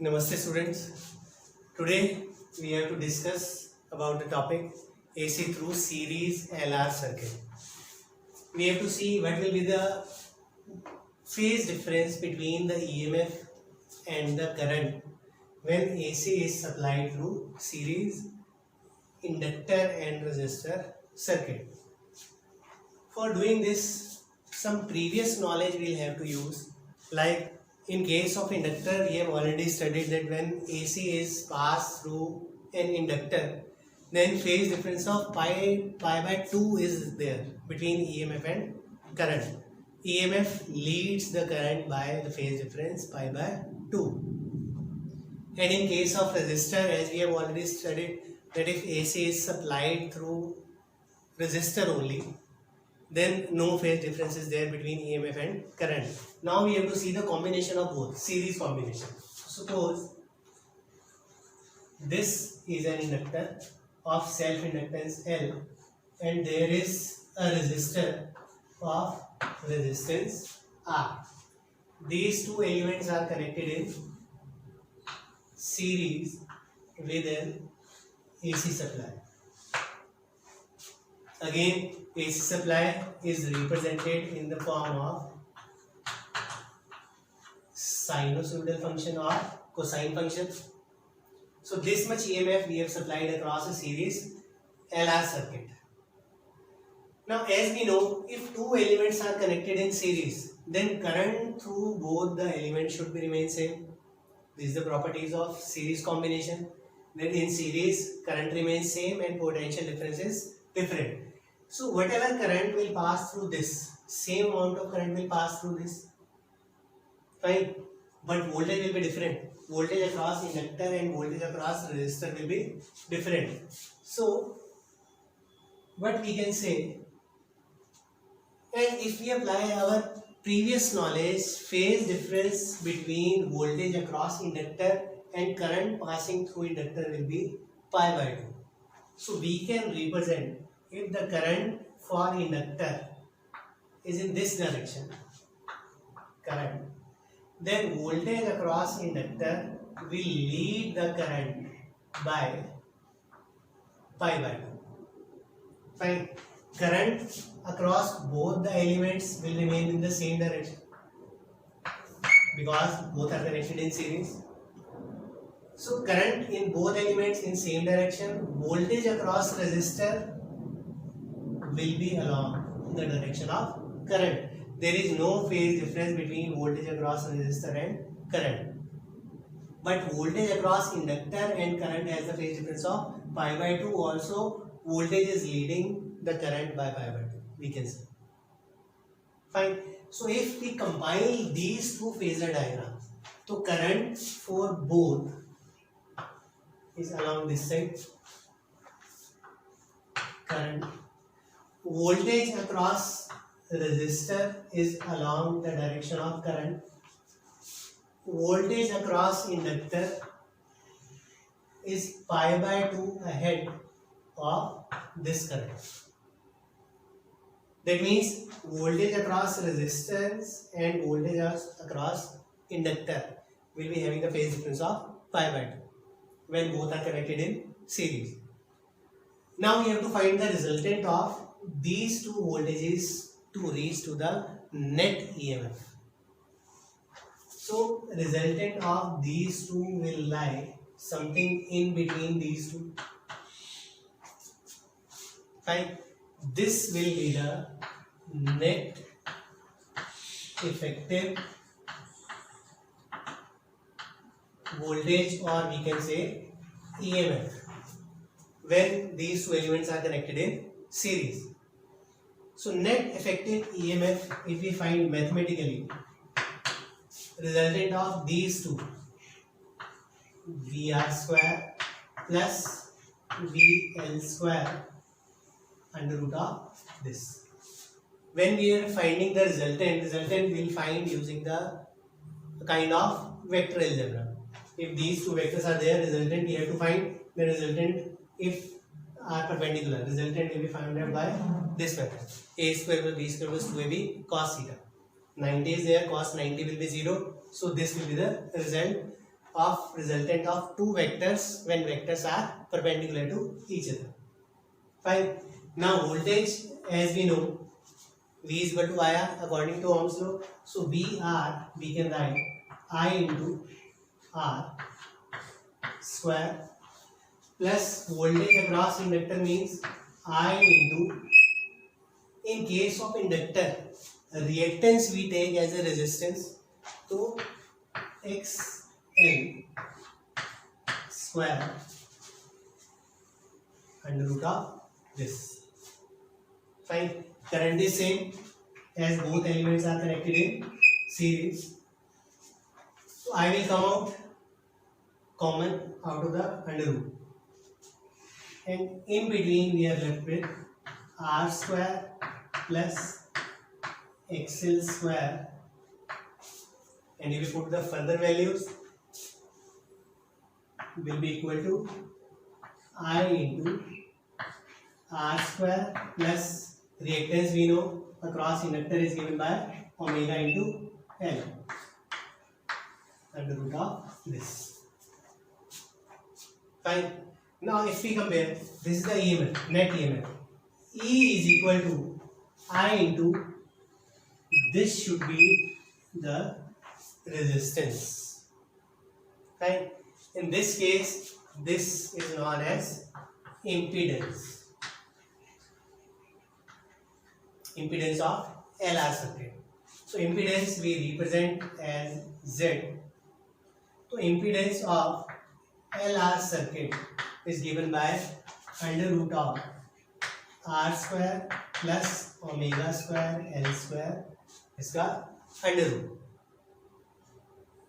Namaste students. Today we have to discuss about the topic AC through series LR circuit. We have to see what will be the phase difference between the EMF and the current when AC is supplied through series inductor and resistor circuit. For doing this, some previous knowledge we'll have to use, like in case of inductor, we have already studied that when AC is passed through an inductor, then phase difference of pi by 2 is there between EMF and current. EMF leads the current by the phase difference pi by 2. And in case of resistor, as we have already studied, that if AC is supplied through resistor only, then no phase difference is there between EMF and current. Now we have to see the combination of both, series combination. Suppose this is an inductor of self-inductance L and there is a resistor of resistance R. These two elements are connected in series with an AC supply. Again, AC supply is represented in the form of sinusoidal function or cosine function. So this much EMF we have supplied across a series LR circuit. Now as we know, if two elements are connected in series, then current through both the elements should be remain same. This is the properties of series combination. Then in series, current remains same and potential difference is different. So whatever current will pass through this, same amount of current will pass through this. Fine. But voltage will be different. Voltage across inductor and voltage across resistor will be different. So what we can say, and if we apply our previous knowledge, phase difference between voltage across inductor and current passing through inductor will be pi by 2. So we can represent, if the current for inductor is in this direction, current, then voltage across inductor will lead the current by pi by 2. Fine. Current across both the elements will remain in the same direction because both are connected in series. So current in both elements in same direction, voltage across resistor will be along the direction of current. There is no phase difference between voltage across resistor and current. But voltage across inductor and current has the phase difference of pi by 2. Also, voltage is leading the current by pi by 2. We can say. Fine. So if we compile these two phasor diagrams, so current for both is along this side. Current. Voltage across resistor is along the direction of current. Voltage across inductor is pi by 2 ahead of this current. That means voltage across resistance and voltage across inductor will be having the phase difference of pi by 2 when both are connected in series. Now we have to find the resultant of these two voltages to reach to the net EMF. So resultant of these two will lie something in between these two. Fine. This will be the net effective voltage, or we can say EMF, when these two elements are connected in series. So net effective EMF, if we find mathematically, resultant of these two, VR square plus VL square under root of this. When we are finding the resultant we will find using the kind of vector algebra. If these two vectors are there, resultant we have to find the resultant if are perpendicular. Resultant will be found out by this method. A square plus B square plus 2AB cos theta. 90 is there, cos 90 will be 0. So this will be the result of resultant of two vectors when vectors are perpendicular to each other. Fine. Now voltage, as we know, V is equal to IR according to Ohm's law. So VR we can write I into R square plus voltage across inductor means I into, in case of inductor, reactance we take as a resistance, so XL square under root of this. Fine. Current is same as both elements are connected in series. So I will come out common out of the under root. And in between we are left with R square plus XL square. And if you put the further values, will be equal to I into R square plus reactance we know across inductor is given by omega into L under root of this. Fine. Now if we compare, this is the EMF, net EMF. E is equal to I into, this should be the resistance. Fine. In this case, this is known as impedance. Impedance of LR circuit. So impedance we represent as Z. So impedance of LR circuit is given by under root of R square plus omega square L square, इसका under root.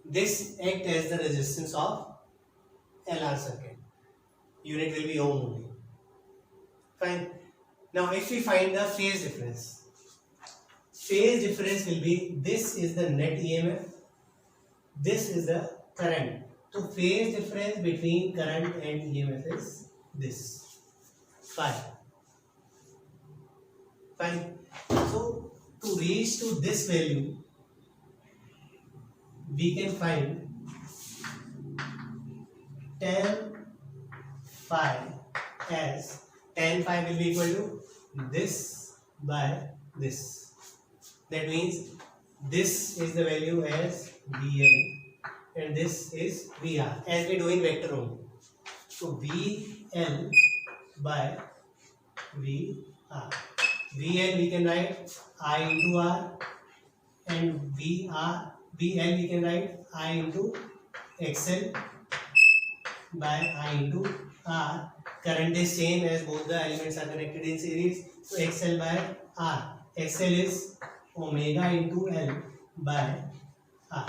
This act as the resistance of LR circuit. Unit will be ohm only. Fine. Now if we find the phase difference will be, this is the net EMF, this is the current. So phase difference between current and EMF is this. Fine. So to reach to this value, we can find tan phi as, tan phi will be equal to this by this. That means this is the value as VL and this is VR, as we do in vector only. So VL by VR. VL we can write I into R, and VL we can write I into XL by I into R. Current is same as both the elements are connected in series. So XL by R. XL is omega into L by R.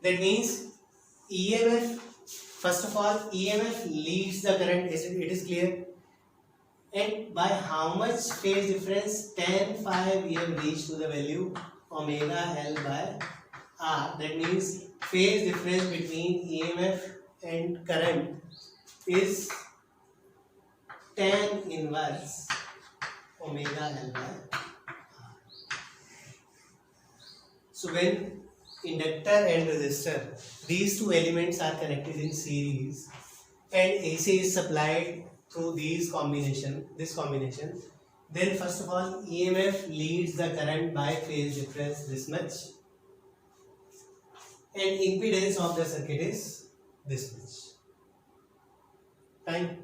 That means EMF, first of all, EMF leads the current, it is clear. And by how much phase difference? Tan phi we have reached to the value omega L by R. That means phase difference between EMF and current is tan inverse omega L by R. So when inductor and resistor, these two elements are connected in series and AC is supplied through this combination, then first of all EMF leads the current by phase difference this much, and impedance of the circuit is this much. Fine.